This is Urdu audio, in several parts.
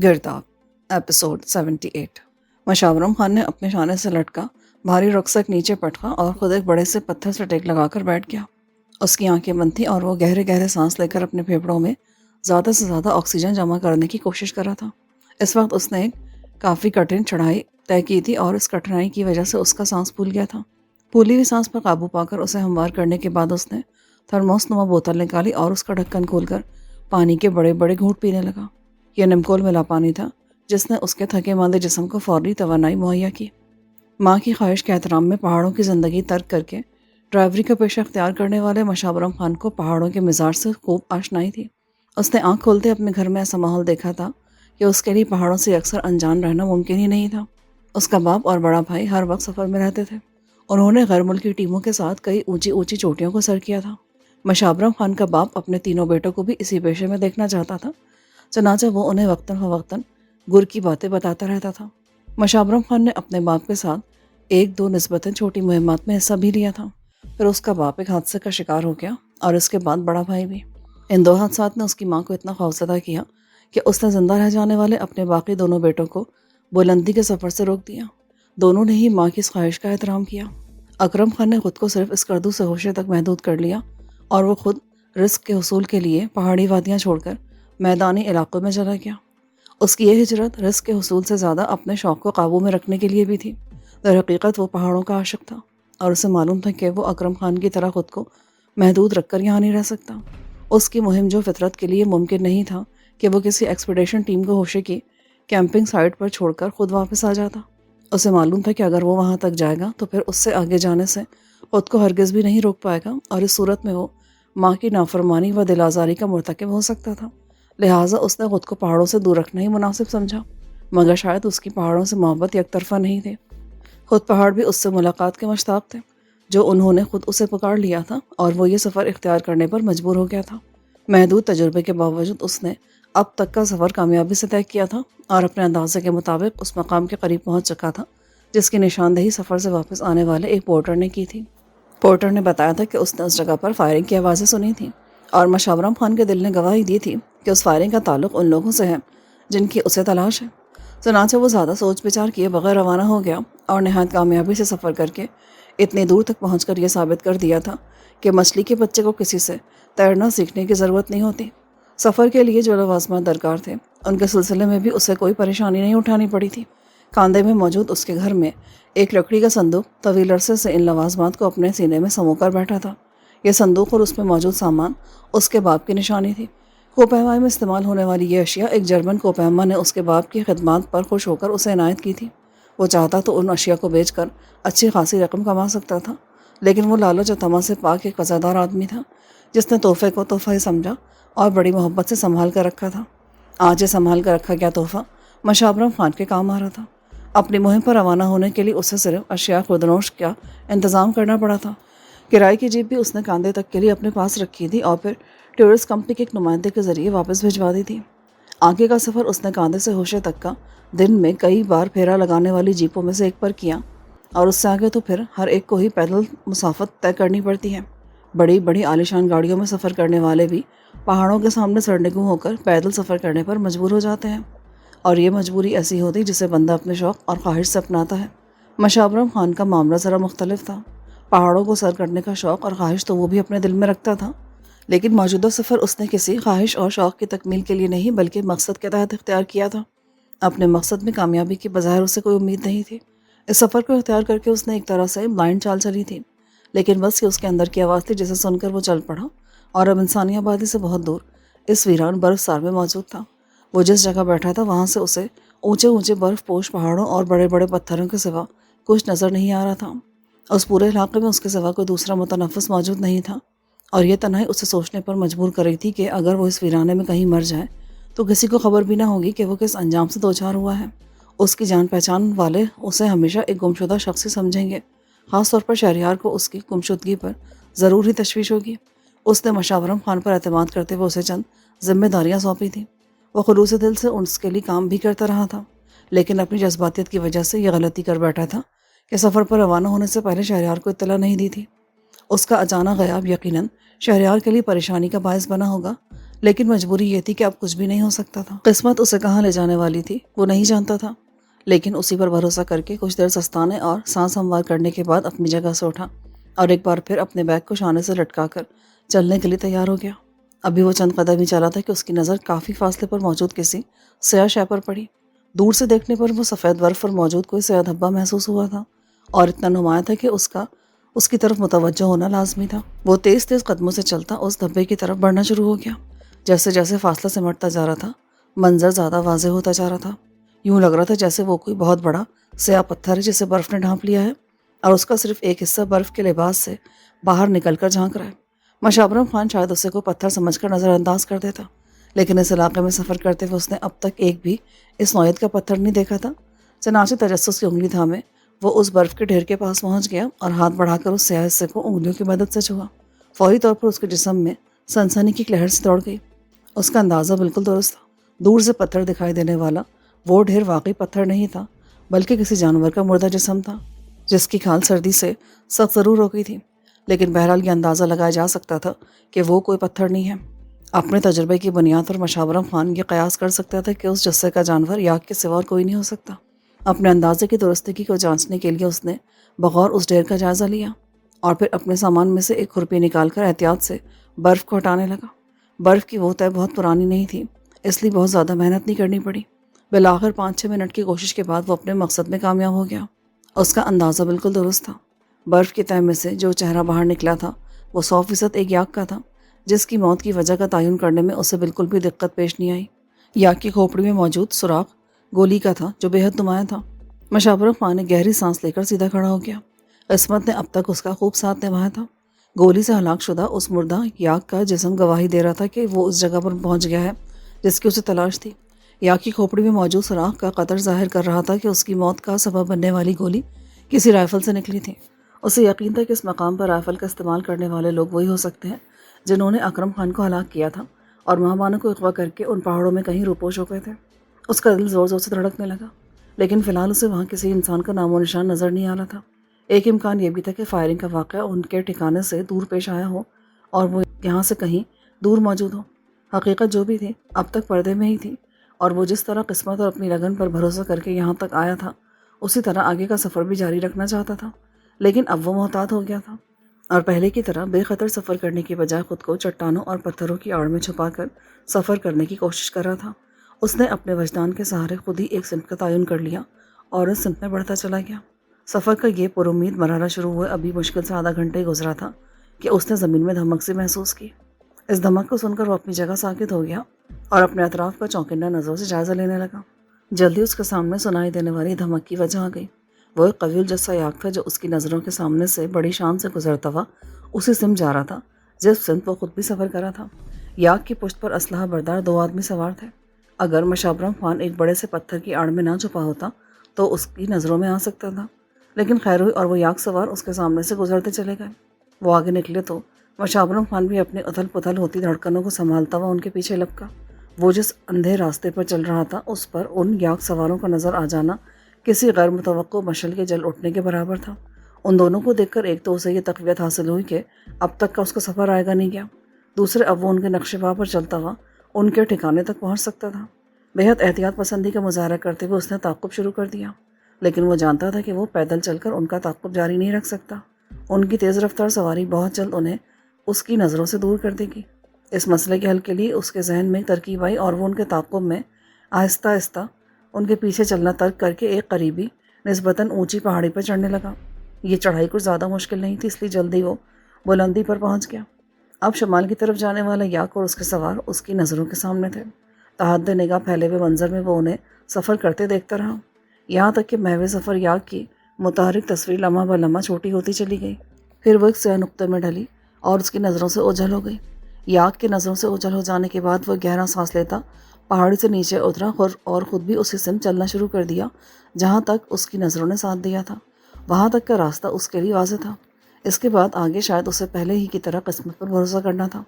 گرداب ایپیسوڈ 78۔ مشاورم خان نے اپنے شانے سے لٹکا بھاری رخسک نیچے پٹکا اور خود ایک بڑے سے پتھر سے ٹیک لگا کر بیٹھ گیا۔ اس کی آنکھیں بند تھیں اور وہ گہرے گہرے سانس لے کر اپنے پھیپھڑوں میں زیادہ سے زیادہ آکسیجن جمع کرنے کی کوشش کر رہا تھا۔ اس وقت اس نے ایک کافی کٹھن چڑھائی طے کی تھی اور اس کٹھنائی کی وجہ سے اس کا سانس پھول گیا تھا۔ پھولی ہوئی سانس پر قابو پا کر اسے ہموار کرنے کے بعد اس نے تھرموس نما بوتل نکالی اور اس کا ڈھکن کھول کر پانی کے بڑے بڑے گھونٹ پینے لگا۔ یہ نمکول ملا پانی تھا جس نے اس کے تھکے ماندے جسم کو فوری توانائی مہیا کی۔ ماں کی خواہش کے احترام میں پہاڑوں کی زندگی ترک کر کے ڈرائیوری کا پیشہ اختیار کرنے والے مشاورم خان کو پہاڑوں کے مزاج سے خوب آشنائی تھی۔ اس نے آنکھ کھولتے اپنے گھر میں ایسا ماحول دیکھا تھا کہ اس کے لیے پہاڑوں سے اکثر انجان رہنا ممکن ہی نہیں تھا۔ اس کا باپ اور بڑا بھائی ہر وقت سفر میں رہتے تھے۔ انہوں نے غیر ملکی ٹیموں کے ساتھ کئی اونچی اونچی چوٹیوں کو سر کیا تھا۔ مشاورم خان کا باپ اپنے تینوں بیٹوں کو بھی اسی پیشے میں دیکھنا چاہتا تھا، چنانچہ وہ انہیں وقتاً فوقتاً گر کی باتیں بتاتا رہتا تھا۔ مشاورم خان نے اپنے باپ کے ساتھ ایک دو نسبتاً چھوٹی مہمات میں حصہ بھی لیا تھا، پھر اس کا باپ ایک حادثے کا شکار ہو گیا اور اس کے بعد بڑا بھائی بھی۔ ان دو حادثات نے اس کی ماں کو اتنا خوفزدہ کیا کہ اس نے زندہ رہ جانے والے اپنے باقی دونوں بیٹوں کو بلندی کے سفر سے روک دیا۔ دونوں نے ہی ماں کی اس خواہش کا احترام کیا۔ اکرم خان نے خود کو صرف اس کردو سے ہوشے تک محدود کر لیا اور وہ خود رزق کے حصول کے لیے پہاڑی وادیاں چھوڑ کر میدانی علاقوں میں چلا گیا۔ اس کی یہ ہجرت رزق کے حصول سے زیادہ اپنے شوق کو قابو میں رکھنے کے لیے بھی تھی۔ در حقیقت وہ پہاڑوں کا عاشق تھا اور اسے معلوم تھا کہ وہ اکرم خان کی طرح خود کو محدود رکھ کر یہاں نہیں رہ سکتا۔ اس کی مہم جو فطرت کے لیے ممکن نہیں تھا کہ وہ کسی ایکسپیڈیشن ٹیم کو ہوشے کی کیمپنگ سائٹ پر چھوڑ کر خود واپس آ جاتا۔ اسے معلوم تھا کہ اگر وہ وہاں تک جائے گا تو پھر اس سے آگے جانے سے خود کو ہرگز بھی نہیں روک پائے گا اور اس صورت میں وہ ماں کی نافرمانی و دل آزاری کا مرتکب ہو سکتا تھا۔ لہٰذا اس نے خود کو پہاڑوں سے دور رکھنا ہی مناسب سمجھا، مگر شاید اس کی پہاڑوں سے محبت یک طرفہ نہیں تھی۔ خود پہاڑ بھی اس سے ملاقات کے مشتاق تھے جو انہوں نے خود اسے پکار لیا تھا اور وہ یہ سفر اختیار کرنے پر مجبور ہو گیا تھا۔ محدود تجربے کے باوجود اس نے اب تک کا سفر کامیابی سے طے کیا تھا اور اپنے اندازے کے مطابق اس مقام کے قریب پہنچ چکا تھا جس کی نشاندہی سفر سے واپس آنے والے ایک پورٹر نے کی تھی۔ پورٹر نے بتایا تھا کہ اس نے اس جگہ پر فائرنگ کی آوازیں سنی تھیں اور مشاورم خان کے دل نے گواہی دی تھی کہ اس فائرنگ کا تعلق ان لوگوں سے ہے جن کی اسے تلاش ہے۔ چنانچہ وہ زیادہ سوچ بچار کیے بغیر روانہ ہو گیا اور نہایت کامیابی سے سفر کر کے اتنی دور تک پہنچ کر یہ ثابت کر دیا تھا کہ مچھلی کے بچے کو کسی سے تیرنا سیکھنے کی ضرورت نہیں ہوتی۔ سفر کے لیے جو لوازمات درکار تھے ان کے سلسلے میں بھی اسے کوئی پریشانی نہیں اٹھانی پڑی تھی۔ کاندھے میں موجود اس کے گھر میں ایک لکڑی کا صندوق طویل عرصے سے ان لوازمات کو اپنے سینے میں سمو کر بیٹھا تھا۔ یہ صندوق اور اس میں موجود سامان اس کے باپ کی نشانی تھی۔ کوپہمائی میں استعمال ہونے والی یہ اشیاء ایک جرمن کوپہما نے اس کے باپ کی خدمات پر خوش ہو کر اسے عنایت کی تھی۔ وہ چاہتا تو ان اشیاء کو بیچ کر اچھی خاصی رقم کما سکتا تھا، لیکن وہ لالچ و طمع سے پاک ایک قزادار آدمی تھا جس نے تحفے کو تحفہ ہی سمجھا اور بڑی محبت سے سنبھال کر رکھا تھا۔ آج یہ سنبھال کر رکھا گیا تحفہ مشاورم خان کے کام آ رہا تھا۔ اپنی مہم پر روانہ ہونے کے لیے اسے صرف اشیاء خوردنوش کا انتظام کرنا پڑا تھا۔ کرائے کی جیپ بھی اس نے کاندھے تک کے لیے اپنے پاس رکھی تھی اور پھر ٹورسٹ کمپنی کے ایک نمائندے کے ذریعے واپس بھجوا دی تھی۔ آگے کا سفر اس نے کاندھے سے ہوشے تک کا دن میں کئی بار پھیرا لگانے والی جیپوں میں سے ایک پر کیا اور اس سے آگے تو پھر ہر ایک کو ہی پیدل مسافت طے کرنی پڑتی ہے۔ بڑی بڑی عالیشان گاڑیوں میں سفر کرنے والے بھی پہاڑوں کے سامنے سرنگوں ہو کر پیدل سفر کرنے پر مجبور ہو جاتے ہیں، اور یہ مجبوری ایسی ہوتی جسے بندہ اپنے شوق اور خواہش سے اپناتا ہے۔ مشاورم خان کا معاملہ ذرا مختلف تھا۔ پہاڑوں کو سر کرنے کا شوق اور خواہش تو وہ بھی اپنے دل میں رکھتا تھا، لیکن موجودہ سفر اس نے کسی خواہش اور شوق کی تکمیل کے لیے نہیں بلکہ مقصد کے تحت اختیار کیا تھا۔ اپنے مقصد میں کامیابی کی بظاہر اسے کوئی امید نہیں تھی۔ اس سفر کو اختیار کر کے اس نے ایک طرح سے بلائنڈ چال چلی تھی، لیکن بس یہ اس کے اندر کی آواز تھی جسے سن کر وہ چل پڑا اور اب انسانی آبادی سے بہت دور اس ویران برف سار میں موجود تھا۔ وہ جس جگہ بیٹھا تھا وہاں سے اسے اونچے اونچے برف پوش پہاڑوں اور بڑے بڑے پتھروں کے سوا کچھ نظر نہیں آ رہا تھا۔ اس پورے علاقے میں اس کے سوا کوئی دوسرا متنفس موجود نہیں تھا، اور یہ تنہائی اسے سوچنے پر مجبور کر رہی تھی کہ اگر وہ اس ویرانے میں کہیں مر جائے تو کسی کو خبر بھی نہ ہوگی کہ وہ کس انجام سے دوچار ہوا ہے۔ اس کی جان پہچان والے اسے ہمیشہ ایک گمشدہ شخص ہی سمجھیں گے، خاص طور پر شہریار کو اس کی گمشدگی پر ضرور ہی تشویش ہوگی۔ اس نے مشاورم خان پر اعتماد کرتے ہوئے اسے چند ذمہ داریاں سونپی تھیں۔ وہ خلوص دل سے اس کے لیے کام بھی کرتا رہا تھا، لیکن اپنی جذباتیت کی وجہ سے یہ غلطی کر بیٹھا تھا کہ سفر پر روانہ ہونے سے پہلے شہریار کو اطلاع نہیں دی تھی۔ اس کا اچانک غیاب یقیناً شہریار کے لیے پریشانی کا باعث بنا ہوگا، لیکن مجبوری یہ تھی کہ اب کچھ بھی نہیں ہو سکتا تھا۔ قسمت اسے کہاں لے جانے والی تھی وہ نہیں جانتا تھا، لیکن اسی پر بھروسہ کر کے کچھ دیر سستانے اور سانس ہموار کرنے کے بعد اپنی جگہ سے اٹھا اور ایک بار پھر اپنے بیگ کو شانے سے لٹکا کر چلنے کے لیے تیار ہو گیا۔ ابھی وہ چند قدم ہی چلا تھا کہ اس کی نظر کافی فاصلے پر موجود کسی سیاہ شے پر پڑی۔ دور سے دیکھنے پر وہ سفید برف پر موجود کوئی سیاہ دھبا محسوس ہوا تھا اور اتنا نمایاں تھا کہ اس کی طرف متوجہ ہونا لازمی تھا۔ وہ تیز تیز قدموں سے چلتا اس دھبے کی طرف بڑھنا شروع ہو گیا۔ جیسے جیسے فاصلہ سمٹتا جا رہا تھا منظر زیادہ واضح ہوتا جا رہا تھا۔ یوں لگ رہا تھا جیسے وہ کوئی بہت بڑا سیاہ پتھر ہے جسے برف نے ڈھانپ لیا ہے اور اس کا صرف ایک حصہ برف کے لباس سے باہر نکل کر جھانک رہا ہے۔ مشابرم خان شاید اسے کوئی پتھر سمجھ کر نظر انداز کر دیتا، لیکن اس علاقے میں سفر کرتے ہوئے اس نے اب تک ایک بھی اس نوعیت کا پتھر نہیں دیکھا تھا۔ چنانچہ تجسس کی انگلی تھامے وہ اس برف کے ڈھیر کے پاس پہنچ گیا اور ہاتھ بڑھا کر اس سیاہ حصے کو انگلیوں کی مدد سے چھوا۔ فوری طور پر اس کے جسم میں سنسنی کی لہر سی دوڑ گئی۔ اس کا اندازہ بالکل درست تھا۔ دور سے پتھر دکھائی دینے والا وہ ڈھیر واقعی پتھر نہیں تھا، بلکہ کسی جانور کا مردہ جسم تھا جس کی کھال سردی سے سخت ضرور ہو گئی تھی، لیکن بہرحال یہ اندازہ لگایا جا سکتا تھا کہ وہ کوئی پتھر نہیں ہے۔ اپنے تجربے کی بنیاد پر مشاورم خان یہ قیاس کر سکتا تھا کہ اس جثے کا جانور یاک کے سوا اور کوئی نہیں ہو سکتا۔ اپنے اندازے کی درستگی کو جانچنے کے لیے اس نے بغور اس ڈھیر کا جائزہ لیا اور پھر اپنے سامان میں سے ایک کھرپی نکال کر احتیاط سے برف کو ہٹانے لگا۔ برف کی وہ تہ بہت پرانی نہیں تھی، اس لیے بہت زیادہ محنت نہیں کرنی پڑی۔ بالآخر 5-6 منٹ کی کوشش کے بعد وہ اپنے مقصد میں کامیاب ہو گیا۔ اس کا اندازہ بالکل درست تھا۔ برف کی تہ میں سے جو چہرہ باہر نکلا تھا وہ 100% ایک یاک کا تھا، جس کی موت کی وجہ کا تعین کرنے میں اسے بالکل بھی دقت پیش نہیں آئی۔ یاک کی کھوپڑی میں موجود سوراخ گولی کا تھا جو بے حد نمایاں تھا۔ مشابرم خان نے گہری سانس لے کر سیدھا کھڑا ہو گیا۔ قسمت نے اب تک اس کا خوب ساتھ نبھایا تھا۔ گولی سے ہلاک شدہ اس مردہ یاک کا جسم گواہی دے رہا تھا کہ وہ اس جگہ پر پہنچ گیا ہے جس کی اسے تلاش تھی۔ یاک کی کھوپڑی میں موجود سوراخ کا قطر ظاہر کر رہا تھا کہ اس کی موت کا سبب بننے والی گولی کسی رائفل سے نکلی تھی۔ اسے یقین تھا کہ اس مقام پر رائفل کا استعمال کرنے والے لوگ وہی ہو سکتے ہیں جنہوں نے اکرم خان کو ہلاک کیا تھا اور مہمانوں کو اغوا کر کے ان پہاڑوں میں کہیں روپوش ہو گئے تھے۔ اس کا دل زور زور سے دھڑکنے لگا، لیکن فی الحال اسے وہاں کسی انسان کا نام و نشان نظر نہیں آ رہا تھا۔ ایک امکان یہ بھی تھا کہ فائرنگ کا واقعہ ان کے ٹھکانے سے دور پیش آیا ہو اور وہ یہاں سے کہیں دور موجود ہو۔ حقیقت جو بھی تھی اب تک پردے میں ہی تھی، اور وہ جس طرح قسمت اور اپنی لگن پر بھروسہ کر کے یہاں تک آیا تھا اسی طرح آگے کا سفر بھی جاری رکھنا چاہتا تھا، لیکن اب وہ محتاط ہو گیا تھا اور پہلے کی طرح بے خطر سفر کرنے کی بجائے خود کو چٹانوں اور پتھروں کی آڑ میں چھپا کر سفر کرنے کی کوشش کر رہا تھا۔ اس نے اپنے وجدان کے سہارے خود ہی ایک سمت کا تعین کر لیا اور اس سمت میں بڑھتا چلا گیا۔ سفر کا یہ پر امید مرحلہ شروع ہوئے ابھی مشکل سے آدھا گھنٹہ ہی گزرا تھا کہ اس نے زمین میں دھمک سی محسوس کی۔ اس دھمک کو سن کر وہ اپنی جگہ ساکت ہو گیا اور اپنے اطراف کا چونکندہ نظروں سے جائزہ لینے لگا۔ جلدی اس کے سامنے سنائی دینے والی دھمک کی وجہ آ گئی۔ وہ ایک قوی الجثہ یاک تھا جو اس کی نظروں کے سامنے سے بڑی شان سے گزرتا ہوا اسی سمت جا رہا تھا جس سمت وہ خود بھی سفر کر رہا تھا۔ یاک کی پشت پر اسلحہ بردار 2 آدمی سوار تھے۔ اگر مشابرم خان ایک بڑے سے پتھر کی آڑ میں نہ چھپا ہوتا تو اس کی نظروں میں آ سکتا تھا، لیکن خیر ہوئی اور وہ یاک سوار اس کے سامنے سے گزرتے چلے گئے۔ وہ آگے نکلے تو مشابرم خان بھی اپنے اتھل پتھل ہوتی دھڑکنوں کو سنبھالتا ہوا ان کے پیچھے لپکا۔ وہ جس اندھے راستے پر چل رہا تھا اس پر ان یاک سواروں کا نظر آ جانا کسی غیر متوقع مشعل کے جل اٹھنے کے برابر تھا۔ ان دونوں کو دیکھ کر ایک تو اسے یہ تقویت حاصل ہوئی کہ اب تک کا اس کا سفر آئے گا نہیں گیا، دوسرے اب وہ ان کے نقش پا پر چلتا ہوا ان کے ٹھکانے تک پہنچ سکتا تھا۔ بے حد احتیاط پسندی کا مظاہرہ کرتے ہوئے اس نے تعقب شروع کر دیا، لیکن وہ جانتا تھا کہ وہ پیدل چل کر ان کا تعقب جاری نہیں رکھ سکتا۔ ان کی تیز رفتار سواری بہت جلد انہیں اس کی نظروں سے دور کر دے گی۔ اس مسئلے کے حل کے لیے اس کے ذہن میں ترکیب آئی اور وہ ان کے تعقب میں آہستہ آہستہ ان کے پیچھے چلنا ترک کر کے ایک قریبی نسبتاً اونچی پہاڑی پر چڑھنے لگا۔ یہ چڑھائی کچھ زیادہ مشکل نہیں تھی، اس لیے جلدی وہ بلندی پر پہنچ گیا۔ اب شمال کی طرف جانے والا یاک اور اس کے سوار اس کی نظروں کے سامنے تھے۔ تحت نگاہ پھیلے ہوئے منظر میں وہ انہیں سفر کرتے دیکھتا رہا، یہاں تک کہ محو سفر یاک کی متحرک تصویر لمحہ بہ لمحہ چھوٹی ہوتی چلی گئی۔ پھر وہ ایک سیاہ نقطے میں ڈلی اور اس کی نظروں سے اوجھل ہو گئی۔ یاک کی نظروں سے اوجھل ہو جانے کے بعد وہ گہرا سانس لیتا پہاڑی سے نیچے اترا اور خود بھی اسی سمت چلنا شروع کر دیا جہاں تک اس کی نظروں نے ساتھ دیا تھا۔ وہاں تک کا راستہ اس کے لیے واضح تھا۔ اس کے بعد آگے شاید اسے پہلے ہی کی طرح قسمت پر بھروسہ کرنا تھا،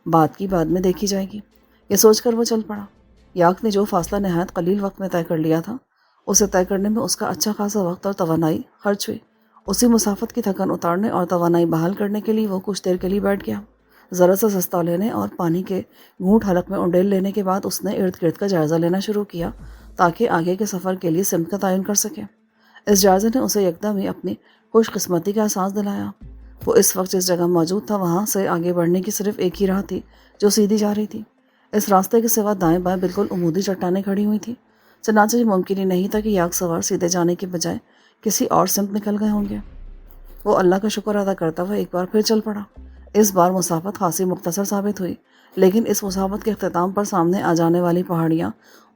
بات کی بعد میں دیکھی جائے گی، یہ سوچ کر وہ چل پڑا۔ یاک نے جو فاصلہ نہایت قلیل وقت میں طے کر لیا تھا اسے طے کرنے میں اس کا اچھا خاصا وقت اور توانائی خرچ ہوئی۔ اسی مسافت کی تھکن اتارنے اور توانائی بحال کرنے کے لیے وہ کچھ دیر کے لیے بیٹھ گیا۔ ذرا سا سستا لینے اور پانی کے گھونٹ حلق میں انڈیل لینے کے بعد اس نے ارد گرد کا جائزہ لینا شروع کیا تاکہ آگے کے سفر کے لیے سمت کا تعین کر سکے۔ اس جائزے نے اسے یکدم ہی اپنی خوش قسمتی کا احساس دلایا۔ وہ اس وقت جس جگہ موجود تھا وہاں سے آگے بڑھنے کی صرف ایک ہی راہ تھی جو سیدھی جا رہی تھی۔ اس راستے کے سوا دائیں بائیں بالکل عمودی چٹانیں کھڑی ہوئی تھیں، چنانچہ یہ ممکن ہی نہیں تھا کہ یاغ سوار سیدھے جانے کے بجائے کسی اور سمت نکل گئے ہوں گے۔ وہ اللہ کا شکر ادا کرتا ہوا ایک بار پھر چل پڑا۔ اس بار مسافت خاصی مختصر ثابت ہوئی، لیکن اس مسافت کے اختتام پر سامنے آ جانے والی پہاڑیاں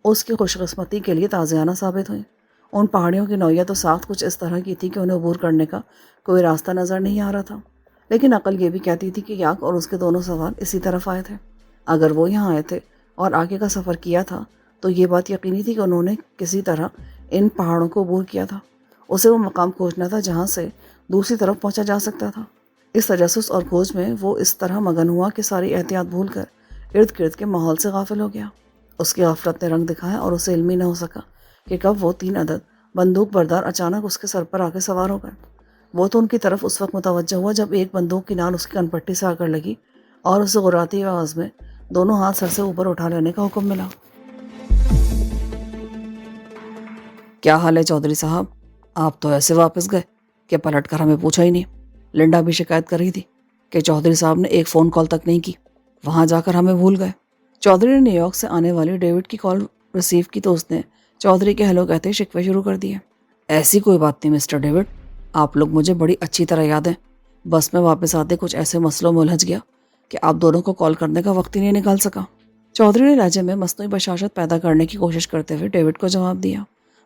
اس کی خوش قسمتی کے لیے تازیانہ ثابت ہوئیں۔ ان پہاڑیوں کی نوعیت و ساخت کچھ اس طرح کی تھی کہ انہیں عبور کرنے کا کوئی راستہ نظر نہیں آ رہا تھا، لیکن عقل یہ بھی کہتی تھی کہ یاغ اور اس کے دونوں سوار اسی طرف آئے تھے۔ اگر وہ یہاں آئے تھے اور آگے کا سفر کیا تھا تو یہ بات یقینی تھی کہ انہوں نے کسی طرح ان پہاڑوں کو عبور کیا تھا۔ اسے وہ مقام کھوجنا تھا جہاں سے دوسری طرف پہنچا جا سکتا تھا۔ اس تجسس اور کھوج میں وہ اس طرح مگن ہوا کہ ساری احتیاط بھول کر ارد گرد کے ماحول سے غافل ہو گیا۔ اس کی غفلت نے رنگ دکھایا اور اسے علم ہی نہ ہو سکا کہ کب وہ 3 عدد بندوق بردار اچانک اس کے سر پر آ کے سوار ہو گئے۔ وہ تو ان کی طرف اس وقت متوجہ ہوا جب ایک بندوق کی نال اس کی کن پٹی سے آ کر لگی اور اسے غراتی آواز میں دونوں ہاتھ سر سے اوپر اٹھا لینے کا حکم ملا۔ کیا حال ہے چودھری صاحب؟ آپ تو ایسے واپس گئے کہ پلٹ کر ہمیں پوچھا ہی نہیں۔ لنڈا بھی شکایت کر رہی تھی کہ چودھری صاحب نے ایک فون کال تک نہیں کی، وہاں جا کر ہمیں بھول گئے۔ چودھری نے نیو یارک سے آنے والی ڈیوڈ کی کال ریسیو کی تو اس نے چودھری کے ہیلو کہتے شکوے شروع کر دیے۔ ایسی کوئی بات نہیں مسٹر ڈیوڈ، آپ لوگ مجھے بڑی اچھی طرح یاد ہیں۔ بس میں واپس آتے کچھ ایسے مسئلوں میں الجھ گیا کہ آپ دونوں کو کال کرنے کا وقت ہی نہیں نکال سکا۔ چودھری نے لہجے میں مصنوعی بشاشت پیدا کرنے کی کوشش کرتے ہوئے ڈیوڈ کو جواب دیا۔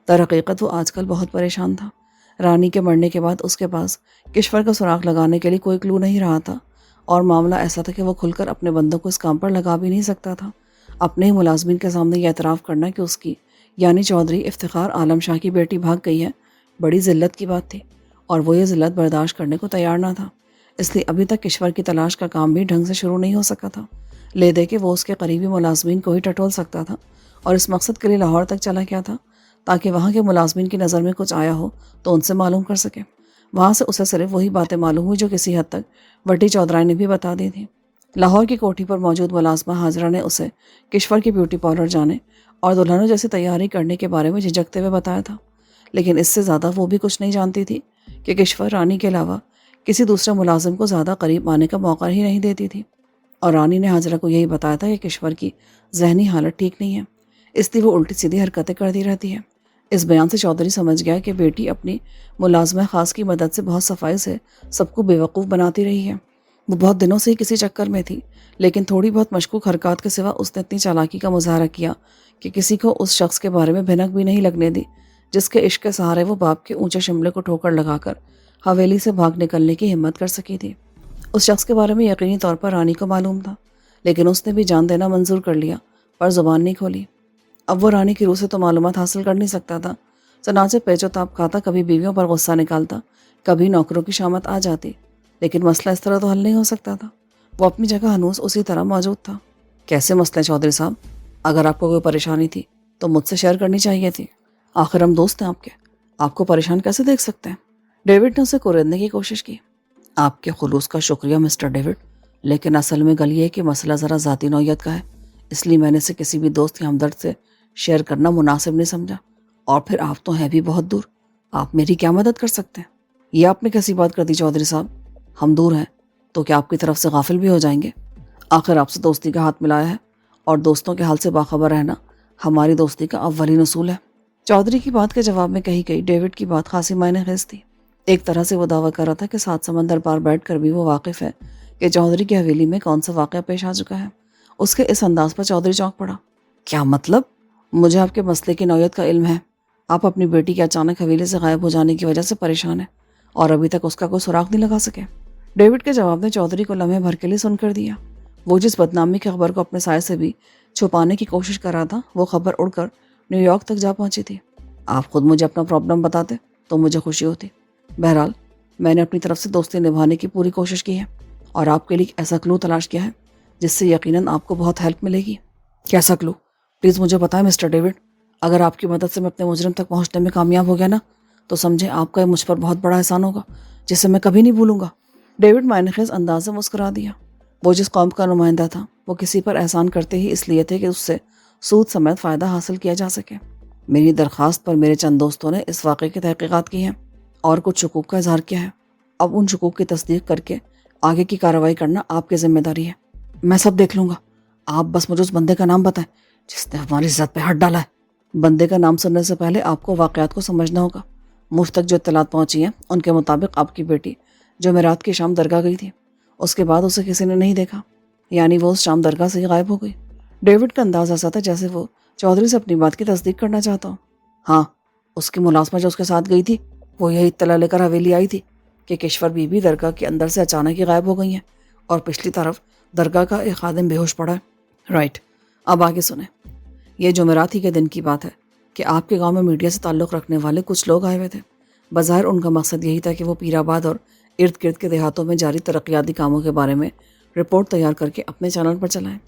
در حقیقت وہ آج کل بہت پریشان تھا۔ رانی کے مرنے کے بعد اس کے پاس کشور کا سراغ لگانے کے لیے کوئی کلو نہیں رہا تھا، اور معاملہ ایسا تھا کہ وہ کھل کر اپنے بندوں کو اس کام پر لگا بھی نہیں سکتا تھا۔ اپنے ہی ملازمین کے سامنے یہ اعتراف کرنا کہ اس کی یعنی چودھری افتخار عالم شاہ کی بیٹی بھاگ گئی ہے بڑی ذلت کی بات تھی، اور وہ یہ ذلت برداشت کرنے کو تیار نہ تھا۔ اس لیے ابھی تک کشور کی تلاش کا کام بھی ڈھنگ سے شروع نہیں ہو سکا تھا۔ لے دے کہ وہ اس کے قریبی ملازمین کو ہی ٹٹول سکتا تھا، اور اس مقصد کے لیے لاہور تک چلا گیا تھا تاکہ وہاں کے ملازمین کی نظر میں کچھ آیا ہو تو ان سے معلوم کر سکے۔ وہاں سے اسے صرف وہی باتیں معلوم ہوئی جو کسی حد تک وٹی چودھرائی نے بھی بتا دی تھی۔ لاہور کی کوٹھی پر موجود ملازمہ حاضرہ نے اسے کشور کی بیوٹی پارلر جانے اور دلہنوں جیسی تیاری کرنے کے بارے میں جھجکتے ہوئے بتایا تھا، لیکن اس سے زیادہ وہ بھی کچھ نہیں جانتی تھی کہ کشور رانی کے علاوہ کسی دوسرے ملازم کو زیادہ قریب آنے کا موقع ہی نہیں دیتی تھی، اور رانی نے حاضرہ کو یہی بتایا تھا کہ کشور کی ذہنی حالت ٹھیک نہیں ہے، اس لیے وہ الٹی سیدھی حرکتیں کرتی رہتی ہے۔ اس بیان سے چودھری سمجھ گیا کہ بیٹی اپنی ملازمہ خاص کی مدد سے بہت صفائی سے سب کو بیوقوف بناتی رہی ہے۔ وہ بہت دنوں سے ہی کسی چکر میں تھی، لیکن تھوڑی بہت مشکوک حرکات کے سوا اس نے اتنی چالاکی کا مظاہرہ کیا کہ کسی کو اس شخص کے بارے میں بھنک بھی نہیں لگنے دی جس کے عشق کے سہارے وہ باپ کے اونچے شملے کو ٹھوکر لگا کر حویلی سے بھاگ نکلنے کی ہمت کر سکی تھی۔ اس شخص کے بارے میں یقینی طور پر رانی کو معلوم تھا، لیکن اس نے بھی جان دینا منظور کر لیا پر زبان نہیں کھولی۔ اب وہ رانی کی روح سے تو معلومات حاصل کر نہیں سکتا تھا، چنانچہ پیچ و تاب کھاتا، کبھی بیویوں پر غصہ نکالتا، کبھی نوکروں کی شامت آ جاتی، لیکن مسئلہ اس طرح تو حل نہیں ہو سکتا تھا۔ وہ اپنی جگہ ہنوز اسی طرح موجود تھا۔ کیسے مسئلے چودھری صاحب؟ اگر آپ کو کوئی پریشانی تھی تو مجھ سے شیئر کرنی چاہیے تھی، آخر ہم دوست ہیں آپ کے، آپ کو پریشان کیسے دیکھ سکتے ہیں؟ ڈیوڈ نے اسے کوریدنے کی کوشش کی۔ آپ کے خلوص کا شکریہ مسٹر ڈیوڈ، لیکن اصل میں گل یہ ہے کہ مسئلہ ذرا ذاتی نوعیت کا ہے، اس لیے میں نے اسے کسی بھی دوست یا ہمدرد سے شیئر کرنا مناسب نہیں سمجھا، اور پھر آپ تو ہیں بھی بہت دور، آپ میری کیا مدد کر سکتے ہیں؟ یہ آپ نے کیسی بات کر دی چودھری صاحب؟ ہم دور ہیں تو کیا آپ کی طرف سے غافل بھی ہو جائیں گے؟ آخر آپ سے دوستی کا ہاتھ ملایا ہے، اور دوستوں کے حال سے باخبر رہنا ہماری دوستی کا اولین اصول ہے۔ چودھری کی بات کے جواب میں کہی گئی ڈیوڈ کی بات خاصی معنی خیز تھی۔ ایک طرح سے وہ دعویٰ کر رہا تھا کہ 7 سمندر پار بیٹھ کر بھی وہ واقف ہے کہ چودھری کی حویلی میں کون سا واقعہ پیش آ چکا ہے۔ اس کے اس انداز پر چودھری چونک پڑا۔ کیا مطلب؟ مجھے آپ کے مسئلے کی نوعیت کا علم ہے۔ آپ اپنی بیٹی کے اچانک حویلی سے غائب ہو جانے کی وجہ سے پریشان ہیں، اور ابھی تک اس کا کوئی سراغ نہیں لگا سکے۔ ڈیوڈ کے جواب نے چودھری کو لمحے بھر کے لیے سن کر دیا۔ وہ جس بدنامی کی خبر کو اپنے سائے سے بھی چھپانے کی کوشش کر رہا تھا، وہ خبر اڑ کر نیو یارک تک جا پہنچی تھی۔ آپ خود مجھے اپنا پرابلم بتاتے تو مجھے خوشی ہوتی۔ بہرحال میں نے اپنی طرف سے دوستی نبھانے کی پوری کوشش کی ہے، اور آپ کے لیے ایک ایسا کلو تلاش کیا ہے جس سے یقیناً آپ کو بہت ہیلپ ملے گی۔ کیسا کلو؟ پلیز مجھے بتائیں مسٹر ڈیوڈ۔ اگر آپ کی مدد سے میں اپنے مجرم تک پہنچنے میں کامیاب ہو گیا نا، تو سمجھیں آپ کا مجھ پر بہت بڑا احسان ہوگا جسے میں کبھی نہیں بھولوں گا۔ ڈیوڈ معنی خیز انداز سے مسکرا دیا۔ وہ جس قوم کا نمائندہ تھا وہ کسی پر احسان کرتے ہی اس لیے تھے کہ اس سے سود سمیت فائدہ حاصل کیا جا سکے۔ میری درخواست پر میرے چند دوستوں نے اس واقعے کی تحقیقات کی ہیں اور کچھ شکوک کا اظہار کیا ہے۔ اب ان شکوک کی تصدیق کر کے آگے کی کارروائی کرنا آپ کی ذمہ داری ہے۔ میں سب دیکھ لوں گا، آپ بس مجھے اس بندے کا نام بتائیں جس نے ہماری عزت پہ ہاتھ ڈالا ہے۔ بندے کا نام سننے سے پہلے آپ کو واقعات کو سمجھنا ہوگا۔ مجھ تک جو اطلاعات پہنچی ہیں ان کے مطابق آپ کی بیٹی جمعرات کی شام درگاہ گئی تھی، اس کے بعد اسے کسی نے نہیں دیکھا، یعنی وہ اس شام درگاہ سے ہی غائب ہو گئی۔ ڈیوڈ کا انداز ایسا تھا جیسے وہ چودھری سے اپنی بات کی تصدیق کرنا چاہتا ہوں۔ ہاں، اس کی ملازمہ جو اس کے ساتھ گئی تھی وہ یہی اطلاع لے کر حویلی آئی تھی کہ کشور بی بی درگاہ کے اندر سے اچانک ہی غائب ہو گئی ہیں اور پچھلی طرف درگاہ کا ایک خادم بے ہوش پڑا ہے۔ رائٹ، اب آگے سنیں۔ یہ جمعرات ہی کے دن کی بات ہے کہ آپ کے گاؤں میں میڈیا سے تعلق رکھنے والے کچھ لوگ آئے ہوئے تھے۔ بظاہر ان کا مقصد یہی تھا کہ وہ پیر آباد اور ارد گرد کے دیہاتوں میں جاری ترقیاتی کاموں کے بارے میں رپورٹ تیار کر کے اپنے چینل پر چلائیں۔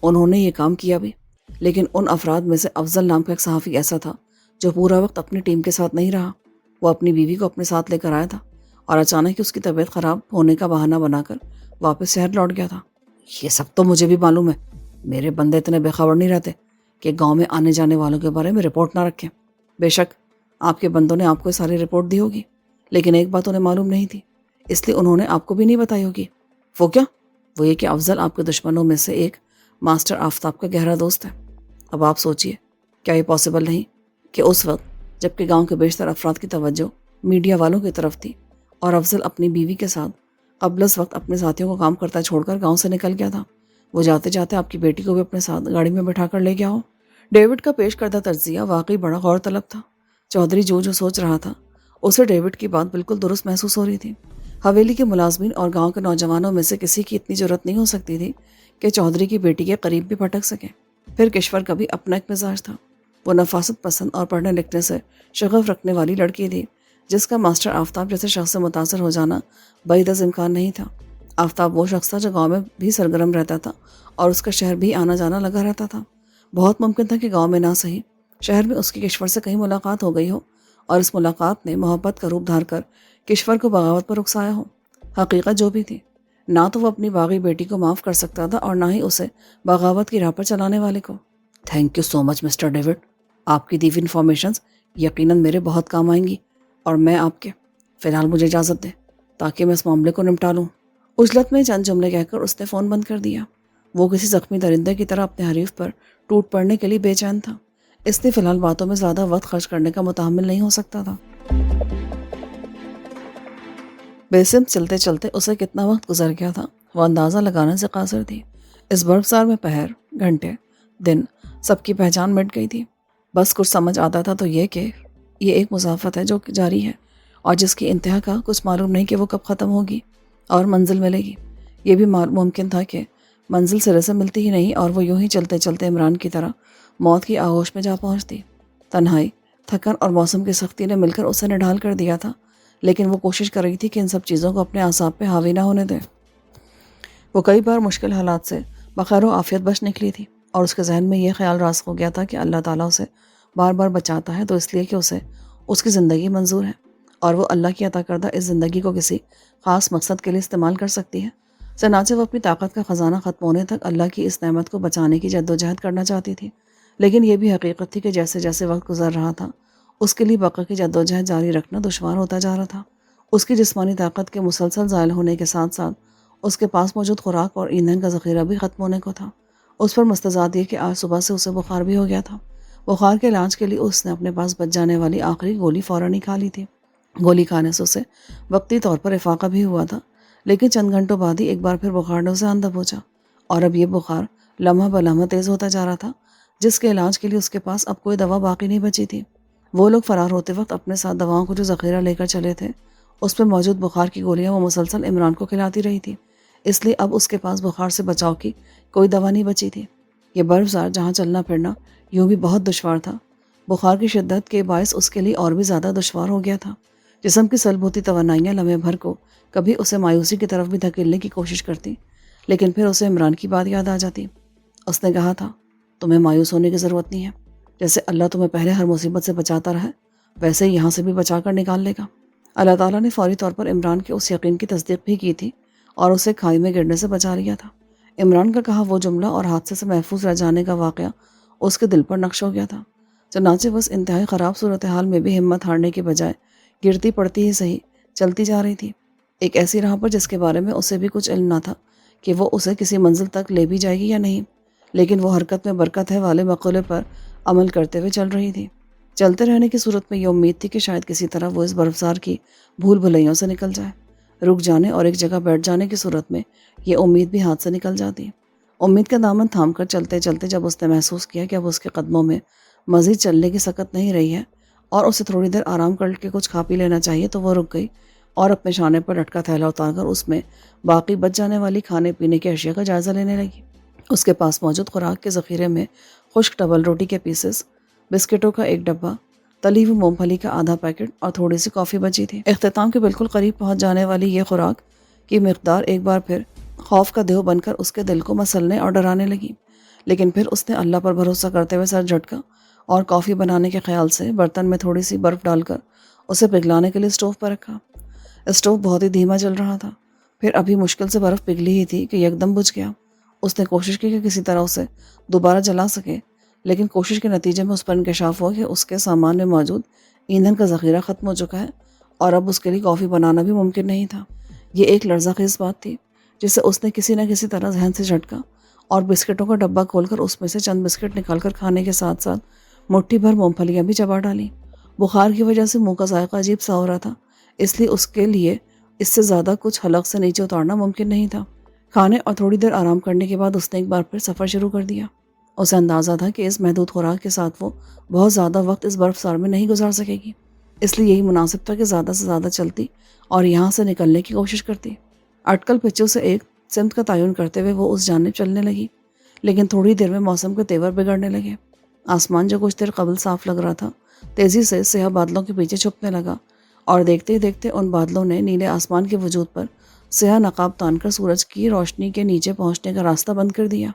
انہوں نے یہ کام کیا بھی، لیکن ان افراد میں سے افضل نام کا ایک صحافی ایسا تھا جو پورا وقت اپنی ٹیم کے ساتھ نہیں رہا۔ وہ اپنی بیوی کو اپنے ساتھ لے کر آیا تھا اور اچانک ہی اس کی طبیعت خراب ہونے کا بہانہ بنا کر واپس شہر لوٹ گیا تھا۔ یہ سب تو مجھے بھی معلوم ہے، میرے بندے اتنے بے خبر نہیں رہتے کہ گاؤں میں آنے جانے والوں کے بارے میں رپورٹ نہ رکھیں۔ بے شک آپ کے بندوں نے آپ کو ساری رپورٹ دی ہوگی، لیکن ایک بات انہیں معلوم نہیں تھی، اس لیے انہوں نے آپ کو بھی نہیں بتائی ہوگی۔ وہ کیا؟ وہ یہ کہ افضل آپ کے دشمنوں میں سے ایک ماسٹر آفتاب کا گہرا دوست ہے۔ اب آپ سوچئے، کیا یہ پاسبل نہیں کہ اس وقت جبکہ گاؤں کے بیشتر افراد کی توجہ میڈیا والوں کی طرف تھی اور افضل اپنی بیوی کے ساتھ قبل از وقت اپنے ساتھیوں کو کام کرتا چھوڑ کر گاؤں سے نکل گیا تھا، وہ جاتے جاتے آپ کی بیٹی کو بھی اپنے ساتھ گاڑی میں بٹھا کر لے گیا ہو؟ ڈیوڈ کا پیش کردہ تجزیہ واقعی بڑا غور طلب تھا۔ چودھری جو سوچ رہا تھا اسے ڈیوڈ کی بات بالکل درست محسوس ہو رہی تھی۔ حویلی کے ملازمین اور گاؤں کے نوجوانوں میں سے کسی کی اتنی جرأت نہیں ہو سکتی تھی کہ چودھری کی بیٹی کے قریب بھی پھٹک سکے۔ پھر کشور کا بھی اپنا ایک مزاج تھا، وہ نفاست پسند اور پڑھنے لکھنے سے شغف رکھنے والی لڑکی تھی جس کا ماسٹر آفتاب جیسے شخص سے متاثر ہو جانا بعید از امکان نہیں تھا۔ آفتاب وہ شخص تھا جو گاؤں میں بھی سرگرم رہتا تھا اور اس کا شہر بھی آنا جانا لگا رہتا تھا۔ بہت ممکن تھا کہ گاؤں میں نہ صحیح شہر میں اس کی کشور سے کہیں ملاقات ہو گئی ہو اور اس ملاقات نے محبت کا روپ دھار کر کشور کو بغاوت پر اکسایا ہو۔ حقیقت جو بھی تھی، نہ تو وہ اپنی باغی بیٹی کو معاف کر سکتا تھا اور نہ ہی اسے بغاوت کی راہ پر چلانے والے کو۔ Thank you so much mister David, آپ کی دی ہوئی انفارمیشنز یقیناً میرے بہت کام آئیں گی، اور میں آپ کے فی الحال مجھے اجازت دیں تاکہ میں اس معاملے کو نمٹا لوں۔ عجلت میں چند جملے کہہ کر اس نے فون بند کر دیا۔ وہ کسی زخمی درندے کی طرح اپنے حریف پر ٹوٹ پڑنے کے لیے بے چین تھا، اس لیے فی الحال باتوں میں زیادہ وقت خرچ کرنے کا متحمل نہیں ہو سکتا تھا۔ بےسمت چلتے چلتے اسے کتنا وقت گزر گیا تھا وہ اندازہ لگانے سے قاصر تھی۔ اس برفسار میں پہر، گھنٹے، دن سب کی پہچان مٹ گئی تھی۔ بس کچھ سمجھ آتا تھا تو یہ کہ یہ ایک مسافت ہے جو جاری ہے اور جس کی انتہا کا کچھ معلوم نہیں کہ وہ کب ختم ہوگی اور منزل ملے گی۔ یہ بھی ممکن تھا کہ منزل سرے سے ملتی ہی نہیں اور وہ یوں ہی چلتے چلتے عمران کی طرح موت کی آغوش میں جا پہنچتی۔ تنہائی، تھکن اور موسم کی سختی نے مل کر اسے نڈھال کر دیا تھا، لیکن وہ کوشش کر رہی تھی کہ ان سب چیزوں کو اپنے اعصاب پہ حاوی نہ ہونے دے۔ وہ کئی بار مشکل حالات سے بخیر و عافیت بچ نکلی تھی اور اس کے ذہن میں یہ خیال راسخ ہو گیا تھا کہ اللہ تعالیٰ اسے بار بار بچاتا ہے تو اس لیے کہ اسے اس کی زندگی منظور ہے اور وہ اللہ کی عطا کردہ اس زندگی کو کسی خاص مقصد کے لیے استعمال کر سکتی ہے۔ چنانچہ وہ اپنی طاقت کا خزانہ ختم ہونے تک اللہ کی اس نعمت کو بچانے کی جدوجہد کرنا چاہتی تھی، لیکن یہ بھی حقیقت تھی کہ جیسے جیسے وقت گزر رہا تھا اس کے لیے بقا کی جدوجہد جاری رکھنا دشوار ہوتا جا رہا تھا۔ اس کی جسمانی طاقت کے مسلسل زائل ہونے کے ساتھ ساتھ اس کے پاس موجود خوراک اور ایندھن کا ذخیرہ بھی ختم ہونے کو تھا۔ اس پر مستضاد یہ کہ آج صبح سے اسے بخار بھی ہو گیا تھا۔ بخار کے علاج کے لیے اس نے اپنے پاس بچ جانے والی آخری گولی فوراً ہی کھا لی تھی۔ گولی کھانے سے اسے وقتی طور پر افاقہ بھی ہوا تھا، لیکن چند گھنٹوں بعد ہی ایک بار پھر بخار نے اسے اندھا پہنچا اور اب یہ بخار لمحہ بلمحہ تیز ہوتا جا رہا تھا، جس کے علاج کے لیے اس کے پاس اب کوئی دوا باقی نہیں بچی تھی۔ وہ لوگ فرار ہوتے وقت اپنے ساتھ دواؤں کو جو ذخیرہ لے کر چلے تھے اس پہ موجود بخار کی گولیاں وہ مسلسل عمران کو کھلاتی رہی تھی، اس لیے اب اس کے پاس بخار سے بچاؤ کی کوئی دوا نہیں بچی تھی۔ یہ برفزار جہاں چلنا پھرنا یوں بھی بہت دشوار تھا، بخار کی شدت کے باعث اس کے لیے اور بھی زیادہ دشوار ہو گیا تھا۔ جسم کی سلب ہوتی توانائیاں لمحے بھر کو کبھی اسے مایوسی کی طرف بھی دھکیلنے کی کوشش کرتی، لیکن پھر اسے عمران کی بات یاد آ جاتی۔ اس نے کہا تھا، تمہیں مایوس ہونے کی ضرورت نہیں ہے، جیسے اللہ تمہیں پہلے ہر مصیبت سے بچاتا رہا ویسے ہی یہاں سے بھی بچا کر نکال لے گا۔ اللہ تعالیٰ نے فوری طور پر عمران کے اس یقین کی تصدیق بھی کی تھی اور اسے کھائی میں گرنے سے بچا لیا تھا۔ عمران کا کہا وہ جملہ اور حادثے سے محفوظ رہ جانے کا واقعہ اس کے دل پر نقش ہو گیا تھا۔ چنانچہ وہ اس انتہائی خراب صورتحال میں بھی ہمت ہارنے کے بجائے گرتی پڑتی ہی صحیح چلتی جا رہی تھی، ایک ایسی راہ پر جس کے بارے میں اسے بھی کچھ علم نہ تھا کہ وہ اسے کسی منزل تک لے بھی جائے گی یا نہیں، لیکن وہ حرکت میں برکت ہے والے مقولے پر عمل کرتے ہوئے چل رہی تھی۔ چلتے رہنے کی صورت میں یہ امید تھی کہ شاید کسی طرح وہ اس برفزار کی بھول بھلیوں سے نکل جائے۔ رک جانے اور ایک جگہ بیٹھ جانے کی صورت میں یہ امید بھی ہاتھ سے نکل جاتی۔ امید کا دامن تھام کر چلتے چلتے جب اس نے محسوس کیا کہ اب اس کے قدموں میں مزید چلنے کی سکت نہیں رہی ہے اور اسے تھوڑی دیر آرام کر کے کچھ کھا پی لینا چاہیے، تو وہ رک گئی اور اپنے شانے پر لٹکا تھیلا اتار کر اس میں باقی بچ جانے والی کھانے پینے کی اشیاء کا جائزہ لینے لگی۔ اس کے پاس موجود خوراک کے ذخیرے میں خشک ڈبل روٹی کے پیسز، بسکٹوں کا ایک ڈبہ، تلی ہوئی مونگ پھلی کا آدھا پیکٹ اور تھوڑی سی کافی بچی تھی۔ اختتام کے بالکل قریب پہنچ جانے والی یہ خوراک کی مقدار ایک بار پھر خوف کا دیو بن کر اس کے دل کو مسلنے اور ڈرانے لگی، لیکن پھر اس نے اللہ پر بھروسہ کرتے ہوئے سر جھٹکا اور کافی بنانے کے خیال سے برتن میں تھوڑی سی برف ڈال کر اسے پگھلانے کے لیے اسٹوو پر رکھا۔ اسٹوو بہت ہی دھیما چل رہا تھا، پھر ابھی مشکل سے برف پگھلی ہی تھی کہ یکدم بجھ گیا۔ اس نے کوشش کی کہ کسی طرح اسے دوبارہ جلا سکے، لیکن کوشش کے نتیجے میں اس پر انکشاف ہوا کہ اس کے سامان میں موجود ایندھن کا ذخیرہ ختم ہو چکا ہے اور اب اس کے لیے کافی بنانا بھی ممکن نہیں تھا۔ یہ ایک لرزہ خیز بات تھی جسے اس نے کسی نہ کسی طرح ذہن سے جھٹکا اور بسکٹوں کا ڈبہ کھول کر اس میں سے چند بسکٹ نکال کر کھانے کے ساتھ ساتھ مٹھی بھر مونگ پھلیاں بھی چبا ڈالیں۔ بخار کی وجہ سے منہ کا ذائقہ عجیب سا ہو رہا تھا، اس لیے اس کے لیے اس سے زیادہ کچھ حلق سے نیچے اتارنا ممکن نہیں تھا۔ کھانے اور تھوڑی دیر آرام کرنے کے بعد اس نے ایک بار پھر سفر شروع کر دیا۔ اسے اندازہ تھا کہ اس محدود خوراک کے ساتھ وہ بہت زیادہ وقت اس برفسار میں نہیں گزار سکے گی، اس لیے یہی مناسب تھا کہ زیادہ سے زیادہ چلتی اور یہاں سے نکلنے کی کوشش کرتی۔ اٹکل پچو سے ایک سمت کا تعین کرتے ہوئے وہ اس جانب چلنے لگی، لیکن تھوڑی دیر میں موسم کے تیور بگڑنے لگے۔ آسمان جو کچھ دیر قبل صاف لگ رہا تھا تیزی سے سیاہ بادلوں کے پیچھے چھپنے لگا، اور دیکھتے ہی دیکھتے ان بادلوں نے نیلے آسمان کے وجود پر سیاہ نقاب تان کر سورج کی روشنی کے نیچے پہنچنے کا راستہ بند کر دیا۔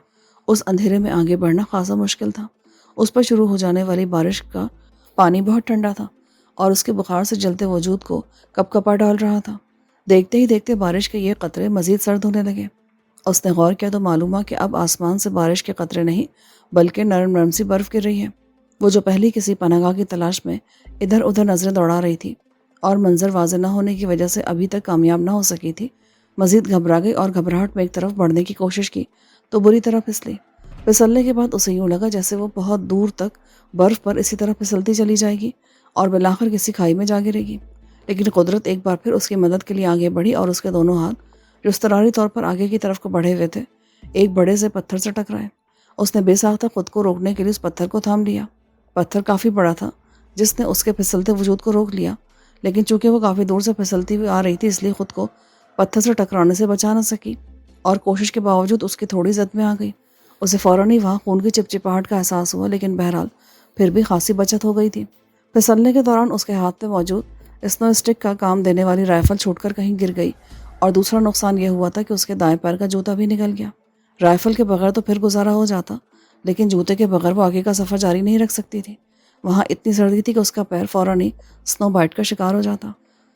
اس اندھیرے میں آگے بڑھنا خاصا مشکل تھا۔ اس پر شروع ہو جانے والی بارش کا پانی بہت ٹھنڈا تھا اور اس کے بخار سے جلتے وجود کو کپ کپا ڈال رہا تھا۔ دیکھتے ہی دیکھتے بارش کے یہ قطرے مزید سرد ہونے لگے۔ اس نے غور کیا تو معلوم ہوا کہ اب آسمان سے بارش کے قطرے نہیں بلکہ نرم نرم سی برف گر رہی ہے۔ وہ جو پہلی کسی پناہ گاہ کی تلاش میں ادھر ادھر نظریں دوڑا رہی تھی اور منظر واضح نہ ہونے کی وجہ سے ابھی تک کامیاب نہ ہو سکی تھی، مزید گھبرا گئی اور گھبراہٹ میں ایک طرف بڑھنے کی کوشش کی تو بری طرح پھسلی۔ پھسلنے کے بعد اسے یوں لگا جیسے وہ بہت دور تک برف پر اسی طرح پھسلتی چلی جائے گی اور بالآخر کسی کھائی میں جا گرے گی، لیکن قدرت ایک بار پھر اس کی مدد کے لیے آگے بڑھی اور اس کے دونوں ہاتھ جو اضطراری طور پر آگے کی طرف کو بڑھے ہوئے تھے ایک بڑے سے پتھر سے ٹکرائے۔ اس نے بے ساختہ خود کو روکنے کے لیے اس پتھر کو تھام لیا۔ پتھر کافی بڑا تھا جس نے اس کے پھسلتے وجود کو روک لیا، لیکن چونکہ وہ کافی دور سے پھسلتی ہوئی آ رہی تھی اس لیے خود کو پتھر سے ٹکرانے سے بچا نہ سکی اور کوشش کے باوجود اس کی تھوڑی زد میں آ گئی۔ اسے فوراً ہی وہاں خون کی چپچپاہٹ کا احساس ہوا، لیکن بہرحال پھر بھی خاصی بچت ہو گئی تھی۔ پھسلنے کے دوران اس کے ہاتھ میں موجود اسنو اسٹک کا کام دینے والی رائفل چھوٹ کر کہیں گر گئی، اور دوسرا نقصان یہ ہوا تھا کہ اس کے دائیں پیر کا جوتا بھی نکل گیا۔ رائفل کے بغیر تو پھر گزارا ہو جاتا، لیکن جوتے کے بغیر وہ آگے کا سفر جاری نہیں رکھ سکتی تھی۔ وہاں اتنی سردی تھی کہ اس کا پیر فوراً ہی سنو بائٹ کا شکار ہو جاتا۔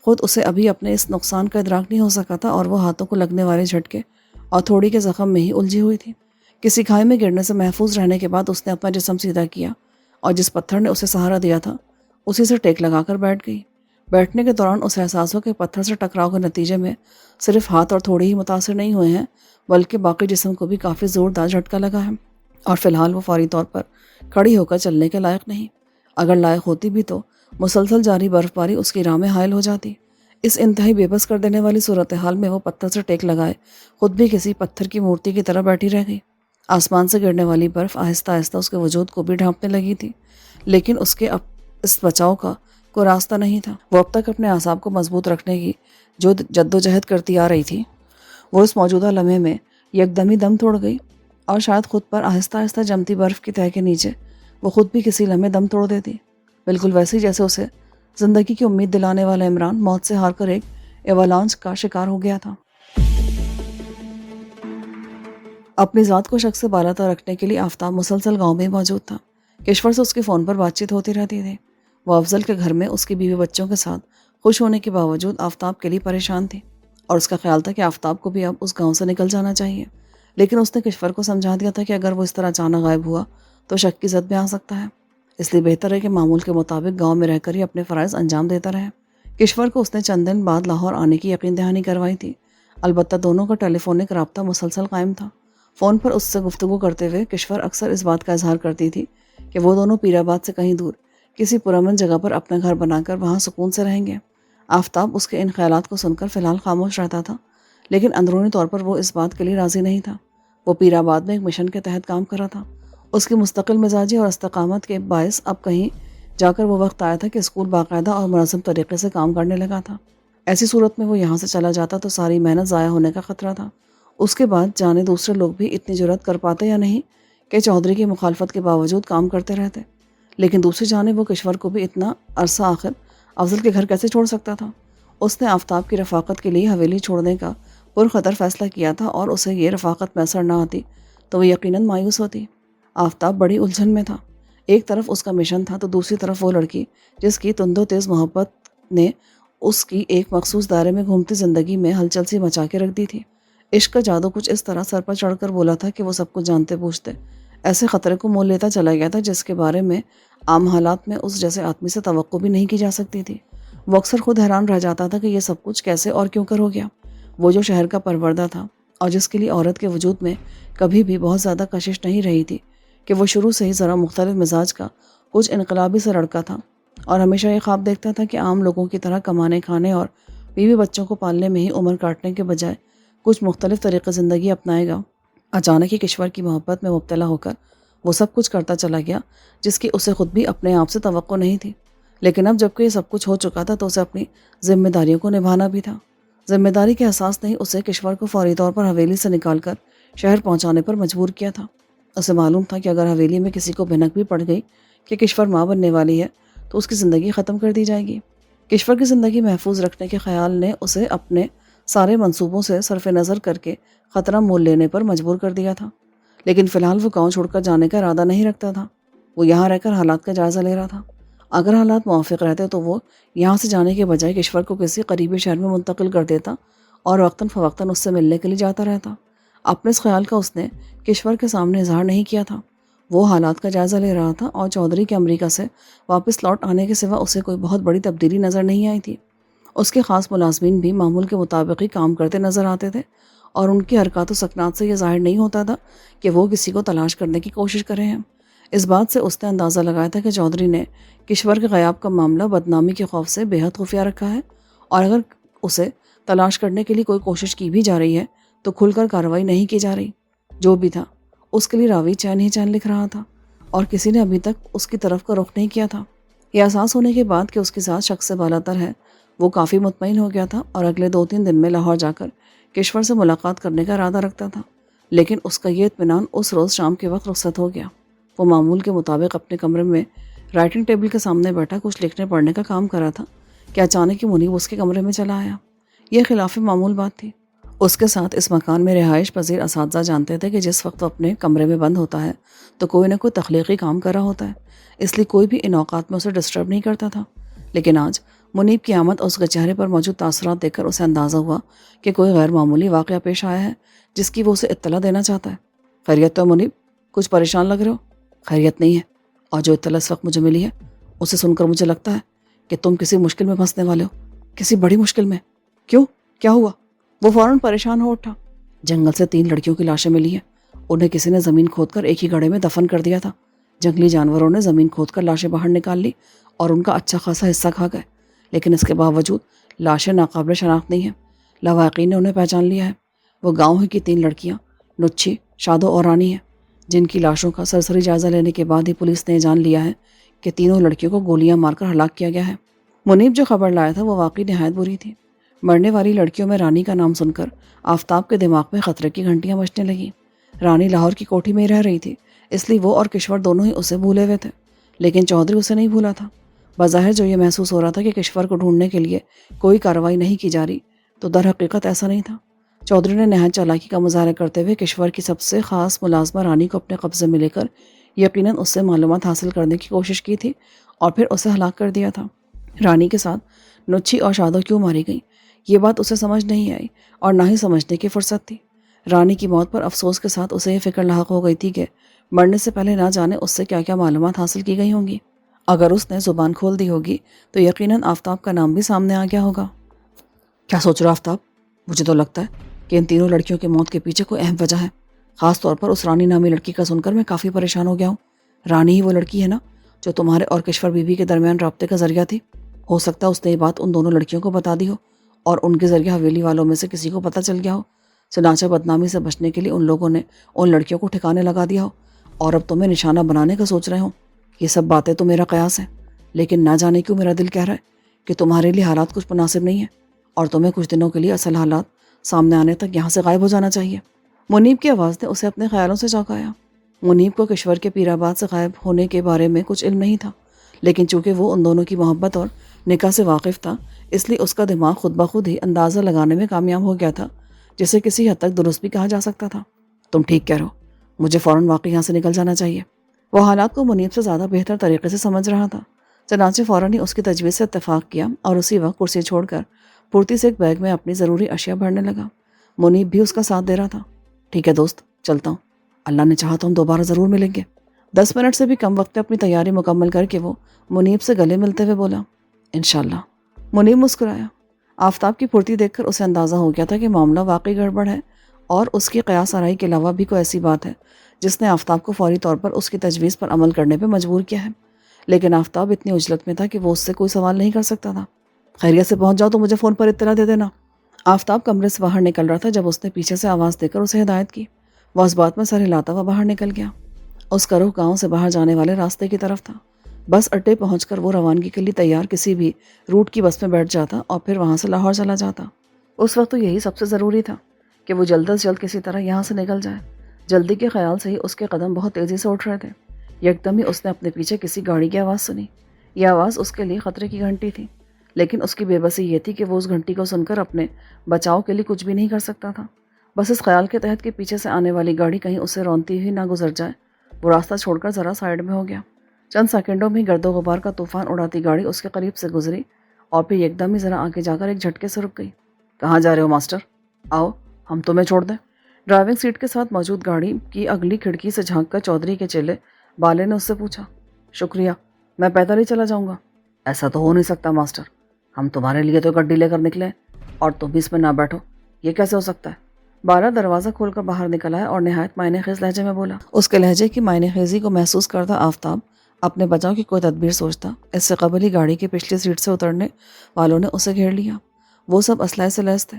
خود اسے ابھی اپنے اس نقصان کا ادراک نہیں ہو سکا تھا اور وہ ہاتھوں کو لگنے والے جھٹکے اور تھوڑی کے زخم میں ہی الجھی ہوئی تھی۔ کسی کھائی میں گرنے سے محفوظ رہنے کے بعد اس نے اپنا جسم سیدھا کیا اور جس پتھر نے اسے سہارا دیا تھا اسی سے ٹیک لگا کر بیٹھ گئی۔ بیٹھنے کے دوران اسے احساس ہوا کہ پتھر سے ٹکراؤ کے نتیجے میں صرف ہاتھ اور تھوڑے ہی متاثر نہیں ہوئے ہیں بلکہ باقی جسم کو بھی کافی زوردار جھٹکا لگا ہے، اور فی الحال وہ فوری طور پر کھڑی ہو کر چلنے کے لائق نہیں۔ اگر لائق ہوتی بھی تو مسلسل جاری برف باری اس کی راہ میں حائل ہو جاتی۔ اس انتہائی بے بس کر دینے والی صورتحال میں وہ پتھر سے ٹیک لگائے خود بھی کسی پتھر کی مورتی کی طرح بیٹھی رہ گئی۔ آسمان سے گرنے والی برف آہستہ آہستہ اس کے وجود کو بھی ڈھانپنے لگی تھی، لیکن اس کے اب اس بچاؤ کا کوئی راستہ نہیں تھا۔ وہ اب تک اپنے اعصاب کو مضبوط رکھنے کی جو جدوجہد کرتی آ رہی تھی وہ اس موجودہ لمحے میں یکدم ہی دم توڑ گئی، اور شاید خود پر آہستہ آہستہ جمتی برف کی تہہ کے نیچے وہ خود بھی کسی لمحے دم توڑ دیتی، بالکل ویسے ہی جیسے اسے زندگی کی امید دلانے والا عمران موت سے ہار کر ایک ایوالانچ کا شکار ہو گیا تھا۔ اپنی ذات کو شک سے بالاتر رکھنے کے لیے آفتاب مسلسل گاؤں میں موجود تھا۔ کشور سے اس کے فون پر بات چیت ہوتی رہتی تھی۔ وہ افضل کے گھر میں اس کی بیوی بچوں کے ساتھ خوش ہونے کے باوجود آفتاب کے لیے پریشان تھی، اور اس کا خیال تھا کہ آفتاب کو بھی اب اس گاؤں سے نکل جانا چاہیے، لیکن اس نے کشور کو سمجھا دیا تھا کہ اگر وہ اس طرح اچانک غائب ہوا تو شک کی زد میں آ سکتا ہے، اس لیے بہتر ہے کہ معمول کے مطابق گاؤں میں رہ کر ہی اپنے فرائض انجام دیتا رہے۔ کشور کو اس نے چند دن بعد لاہور آنے کی یقین دہانی کروائی تھی، البتہ دونوں کا ٹیلی فونک رابطہ مسلسل قائم تھا۔ فون پر اس سے گفتگو کرتے ہوئے کشور اکثر اس بات کا اظہار کرتی تھی کہ وہ دونوں پیر آباد سے کہیں دور کسی پرامن جگہ پر اپنا گھر بنا کر وہاں سکون سے رہیں گے۔ آفتاب اس کے ان خیالات کو سن کر فی الحال خاموش رہتا تھا، لیکن اندرونی طور پر وہ اس بات کے لیے راضی نہیں تھا۔ وہ پیر آباد میں ایک مشن کے تحت کام کر رہا تھا۔ اس کی مستقل مزاجی اور استقامت کے باعث اب کہیں جا کر وہ وقت آیا تھا کہ اسکول باقاعدہ اور منظم طریقے سے کام کرنے لگا تھا۔ ایسی صورت میں وہ یہاں سے چلا جاتا تو ساری محنت ضائع ہونے کا خطرہ تھا۔ اس کے بعد جانے دوسرے لوگ بھی اتنی جرأت کر پاتے یا نہیں کہ چودھری کی مخالفت کے باوجود کام کرتے رہتے، لیکن دوسری جانب وہ کشور کو بھی اتنا عرصہ آخر افضل کے گھر کیسے چھوڑ سکتا تھا؟ اس نے آفتاب کی رفاقت کے لیے حویلی چھوڑنے کا پرخطر فیصلہ کیا تھا، اور اسے یہ رفاقت میسر نہ آتی تو وہ یقیناً مایوس ہوتی۔ آفتاب بڑی الجھن میں تھا، ایک طرف اس کا مشن تھا تو دوسری طرف وہ لڑکی جس کی تند و تیز محبت نے اس کی ایک مخصوص دائرے میں گھومتی زندگی میں ہلچل سی مچا کے رکھ دی تھی۔ عشق کا جادو کچھ اس طرح سر پر چڑھ کر بولا تھا کہ وہ سب کچھ جانتے بوجھتے ایسے خطرے کو مول لیتا چلا گیا تھا جس کے بارے میں عام حالات میں اس جیسے آدمی سے توقع بھی نہیں کی جا سکتی تھی۔ وہ اکثر خود حیران رہ جاتا تھا کہ یہ سب کچھ کیسے اور کیوں کر ہو گیا۔ وہ جو شہر کا پروردہ تھا اور جس کے لیے عورت کے وجود میں کبھی بھی بہت زیادہ کشش نہیں رہی تھی، کہ وہ شروع سے ہی ذرا مختلف مزاج کا کچھ انقلابی سا لڑکا تھا اور ہمیشہ یہ خواب دیکھتا تھا کہ عام لوگوں کی طرح کمانے کھانے اور بیوی بچوں کو پالنے میں ہی عمر کاٹنے کے بجائے کچھ مختلف طریقے زندگی اپنائے گا، اچانک ہی کشور کی محبت میں مبتلا ہو کر وہ سب کچھ کرتا چلا گیا جس کی اسے خود بھی اپنے آپ سے توقع نہیں تھی۔ لیکن اب جب کہ یہ سب کچھ ہو چکا تھا تو اسے اپنی ذمہ داریوں کو نبھانا بھی تھا۔ ذمہ داری کے احساس نے اسے کشور کو فوری طور پر حویلی سے نکال کر شہر پہنچانے پر مجبور کیا تھا۔ اسے معلوم تھا کہ اگر حویلی میں کسی کو بھنک بھی پڑ گئی کہ کشور ماں بننے والی ہے تو اس کی زندگی ختم کر دی جائے گی۔ کشور کی زندگی محفوظ رکھنے کے خیال نے اسے اپنے سارے منصوبوں سے صرف نظر کر کے خطرہ مول لینے پر مجبور کر دیا تھا، لیکن فی الحال وہ گاؤں چھوڑ کر جانے کا ارادہ نہیں رکھتا تھا۔ وہ یہاں رہ کر حالات کا جائزہ لے رہا تھا۔ اگر حالات موافق رہتے تو وہ یہاں سے جانے کے بجائے کشور کو کسی قریبی شہر میں منتقل کر دیتا اور وقتاً فوقتاً اس سے ملنے کے لیے جاتا رہتا۔ اپنے اس خیال کا اس نے کشور کے سامنے اظہار نہیں کیا تھا۔ وہ حالات کا جائزہ لے رہا تھا اور چودھری کے امریکہ سے واپس لوٹ آنے کے سوا اسے کوئی بہت بڑی تبدیلی نظر نہیں آئی تھی۔ اس کے خاص ملازمین بھی معمول کے مطابق ہی کام کرتے نظر آتے تھے اور ان کی حرکات و سکنات سے یہ ظاہر نہیں ہوتا تھا کہ وہ کسی کو تلاش کرنے کی کوشش کر رہے ہیں۔ اس بات سے اس نے اندازہ لگایا تھا کہ چودھری نے کشور کے غیاب کا معاملہ بدنامی کے خوف سے بے حد خفیہ رکھا ہے، اور اگر اسے تلاش کرنے کے لیے کوئی کوشش کی بھی جا رہی ہے تو کھل کر کارروائی نہیں کی جا رہی۔ جو بھی تھا اس کے لیے راوی چین ہی چین لکھ رہا تھا اور کسی نے ابھی تک اس کی طرف کا رخ نہیں کیا تھا۔ یہ احساس ہونے کے بعد کہ اس کی ذات شخص سے بالاتر ہے، وہ کافی مطمئن ہو گیا تھا اور اگلے 2-3 دن میں لاہور جا کر کشور سے ملاقات کرنے کا ارادہ رکھتا تھا۔ لیکن اس کا یہ اطمینان اس روز شام کے وقت رخصت ہو گیا۔ وہ معمول کے مطابق اپنے کمرے میں رائٹنگ ٹیبل کے سامنے بیٹھا کچھ لکھنے پڑھنے کا کام کر رہا تھا کہ اچانک ہی منیب اس کے کمرے میں چلا آیا۔ یہ خلاف معمول بات تھی۔ اس کے ساتھ اس مکان میں رہائش پذیر اساتذہ جانتے تھے کہ جس وقت وہ اپنے کمرے میں بند ہوتا ہے تو کوئی نہ کوئی تخلیقی کام کر رہا ہوتا ہے، اس لیے کوئی بھی ان اوقات میں اسے ڈسٹرب نہیں کرتا تھا۔ لیکن آج منیب کی آمد اور اس کے چہرے پر موجود تاثرات دیکھ کر اسے اندازہ ہوا کہ کوئی غیر معمولی واقعہ پیش آیا ہے جس کی وہ اسے اطلاع دینا چاہتا ہے۔ خیریت تو منیب؟ کچھ پریشان لگ رہے ہو؟ خیریت نہیں ہے، اور جو اطلاع اس وقت مجھے ملی ہے اسے سن کر مجھے لگتا ہے کہ تم کسی مشکل میں پھنسنے والے ہو، کسی بڑی مشکل میں۔ کیوں؟ کیا ہوا؟ وہ فوراً پریشان ہو اٹھا۔ جنگل سے 3 لڑکیوں کی لاشیں ملی ہیں، انہیں کسی نے زمین کھود کر ایک ہی گڑھے میں دفن کر دیا تھا۔ جنگلی جانوروں نے زمین کھود کر لاشیں باہر نکال لی اور ان کا اچھا خاصا حصہ کھا گئے، لیکن اس کے باوجود لاشیں ناقابل شناخت نہیں ہیں۔ لواحقین نے انہیں پہچان لیا ہے۔ وہ گاؤں ہی کی 3 لڑکیاں نچھی، شادو اور رانی ہیں، جن کی لاشوں کا سرسری جائزہ لینے کے بعد ہی پولیس نے جان لیا ہے کہ تینوں لڑکیوں کو گولیاں مار کر ہلاک کیا گیا ہے۔ منیب جو خبر لایا تھا وہ واقعی نہایت بری تھی۔ مرنے والی لڑکیوں میں رانی کا نام سن کر آفتاب کے دماغ میں خطرے کی گھنٹیاں بجنے لگیں۔ رانی لاہور کی کوٹھی میں ہی رہ رہی تھی، اس لیے وہ اور کشور دونوں ہی اسے بھولے ہوئے تھے، لیکن چودھری اسے نہیں بھولا تھا۔ بظاہر جو یہ محسوس ہو رہا تھا کہ کشور کو ڈھونڈنے کے لیے کوئی کارروائی نہیں کی جا رہی، تو در حقیقت ایسا نہیں تھا۔ چودھری نے نہایت چالاکی کا مظاہرہ کرتے ہوئے کشور کی سب سے خاص ملازمہ رانی کو اپنے قبضے میں لے کر یقیناً اس سے معلومات حاصل کرنے کی کوشش کی تھی اور پھر اسے ہلاک کر دیا تھا۔ رانی کے ساتھ نچھی اور شادو کیوں ماری گئیں، یہ بات اسے سمجھ نہیں آئی اور نہ ہی سمجھنے کی فرصت تھی۔ رانی کی موت پر افسوس کے ساتھ اسے یہ فکر لاحق ہو گئی تھی کہ مرنے سے پہلے نہ جانے اس سے کیا کیا معلومات حاصل کی گئی ہوں گی۔ اگر اس نے زبان کھول دی ہوگی تو یقیناً آفتاب کا نام بھی سامنے آ گیا ہوگا۔ کیا سوچ رہا آفتاب؟ مجھے تو لگتا ہے کہ ان تینوں لڑکیوں کی موت کے پیچھے کوئی اہم وجہ ہے، خاص طور پر اس رانی نامی لڑکی کا سن کر میں کافی پریشان ہو گیا ہوں۔ رانی ہی وہ لڑکی ہے نا جو تمہارے اور کشور بی بی کے درمیان رابطے کا ذریعہ تھی؟ ہو سکتا ہے اس نے یہ بات ان دونوں لڑکیوں کو بتا دی ہو اور ان کے ذریعہ حویلی والوں میں سے کسی کو پتہ چل گیا ہو۔ چنانچہ بدنامی سے بچنے کے لیے ان لوگوں نے ان لڑکیوں کو ٹھکانے لگا دیا ہو اور اب تمہیں نشانہ بنانے کا سوچ رہے ہوں۔ یہ سب باتیں تو میرا قیاس ہے، لیکن نہ جانے کیوں میرا دل کہہ رہا ہے کہ تمہارے لیے حالات کچھ مناسب نہیں ہیں اور تمہیں کچھ دنوں کے لیے اصل حالات سامنے آنے تک یہاں سے غائب ہو جانا چاہیے۔ منیب کی آواز نے اسے اپنے خیالوں سے چونکایا۔ منیب کو کشور کے پیر آباد سے غائب ہونے کے بارے میں کچھ علم نہیں تھا، لیکن چونکہ وہ ان دونوں کی محبت اور نکاح سے واقف تھا، اس لیے اس کا دماغ خود بخود ہی اندازہ لگانے میں کامیاب ہو گیا تھا، جسے کسی حد تک درست بھی کہا جا سکتا تھا۔ تم ٹھیک کہہ رہو، مجھے فوراً واقعی یہاں سے نکل جانا چاہیے۔ وہ حالات کو منیب سے زیادہ بہتر طریقے سے سمجھ رہا تھا، چنانچہ فوراً ہی اس کی تجویز سے اتفاق کیا اور اسی وقت کرسی چھوڑ کر پھرتی سے ایک بیگ میں اپنی ضروری اشیاء بھرنے لگا۔ منیب بھی اس کا ساتھ دے رہا تھا۔ ٹھیک ہے دوست، چلتا ہوں، اللہ نے چاہا تو ہم دوبارہ ضرور ملیں گے۔ 10 منٹ سے بھی کم وقت میں اپنی تیاری مکمل کر کے وہ منیب سے گلے ملتے ہوئے بولا، انشاءاللہ۔ منیب مسکرایا۔ آفتاب کی پھرتی دیکھ کر اسے اندازہ ہو گیا تھا کہ معاملہ واقعی گڑبڑ ہے اور اس کی قیاس آرائی کے علاوہ بھی کوئی ایسی بات ہے جس نے آفتاب کو فوری طور پر اس کی تجویز پر عمل کرنے پہ مجبور کیا ہے، لیکن آفتاب اتنی عجلت میں تھا کہ وہ اس سے کوئی سوال نہیں کر سکتا تھا۔ خیریت سے پہنچ جاؤ تو مجھے فون پر اطلاع دے دینا۔ آفتاب کمرے سے باہر نکل رہا تھا جب اس نے پیچھے سے آواز دے کر اسے ہدایت کی۔ وہ اس بات میں سر ہلاتا ہوا باہر نکل گیا۔ اس کا رخ گاؤں سے باہر جانے والے راستے کی طرف تھا۔ بس اڈے پہنچ کر وہ روانگی کے لیے تیار کسی بھی روٹ کی بس میں بیٹھ جاتا اور پھر وہاں سے لاہور چلا جاتا۔ اس وقت تو یہی سب سے ضروری تھا کہ وہ جلد از جلد کسی طرح یہاں سے نکل جائے۔ جلدی کے خیال سے ہی اس کے قدم بہت تیزی سے اٹھ رہے تھے۔ یکدم ہی اس نے اپنے پیچھے کسی گاڑی کی آواز سنی۔ یہ آواز اس کے لیے خطرے کی گھنٹی تھی، لیکن اس کی بے بسی یہ تھی کہ وہ اس گھنٹی کو سن کر اپنے بچاؤ کے لیے کچھ بھی نہیں کر سکتا تھا۔ بس اس خیال کے تحت کہ پیچھے سے آنے والی گاڑی کہیں اسے رونتی ہوئی نہ گزر جائے، وہ راستہ چھوڑ کر ذرا سائیڈ میں ہو گیا۔ چند سیکنڈوں میں گرد و غبار کا طوفان اڑاتی گاڑی اس کے قریب سے گزری اور پھر یکدم ہی ذرا آگے جا کر ایک جھٹکے سے رک گئی۔ کہاں جا رہے ہو ماسٹر؟ آؤ ہم تمہیں چھوڑ دیں۔ ڈرائیونگ سیٹ کے ساتھ موجود گاڑی کی اگلی کھڑکی سے جھانک کر چودھری کے چیلے بالے نے اس سے پوچھا۔ شکریہ، میں پیدل ہی چلا جاؤں گا۔ ایسا تو ہو نہیں سکتا ماسٹر، ہم تمہارے لیے تو گڈی لے کر نکلے اور تم بھی اس میں نہ بیٹھو، یہ کیسے ہو سکتا ہے؟ بالا دروازہ کھول کر باہر نکل آیا اور نہایت معنی خیز لہجے میں بولا۔ اس کے لہجے کی معنی خیزی کو محسوس کرتا آفتاب اپنے بچاؤ کی کوئی تدبیر سوچتا، اس سے قبل ہی گاڑی کی پچھلی سیٹ سے اترنے والوں نے اسے گھیر لیا۔ وہ سب اسلحے سے لیس تھے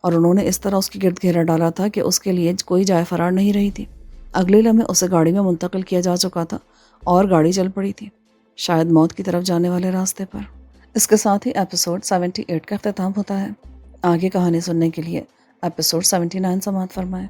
اور انہوں نے اس طرح اس کی گرد گھیرا ڈالا تھا کہ اس کے لیے کوئی جائے فرار نہیں رہی تھی۔ اگلے لمحے اسے گاڑی میں منتقل کیا جا چکا تھا اور گاڑی چل پڑی تھی، شاید موت کی طرف جانے والے راستے پر۔ اس کے ساتھ ہی ایپیسوڈ 78 کا اختتام ہوتا ہے۔ آگے کہانی سننے کے لیے ایپیسوڈ 79 سماعت فرمائیں۔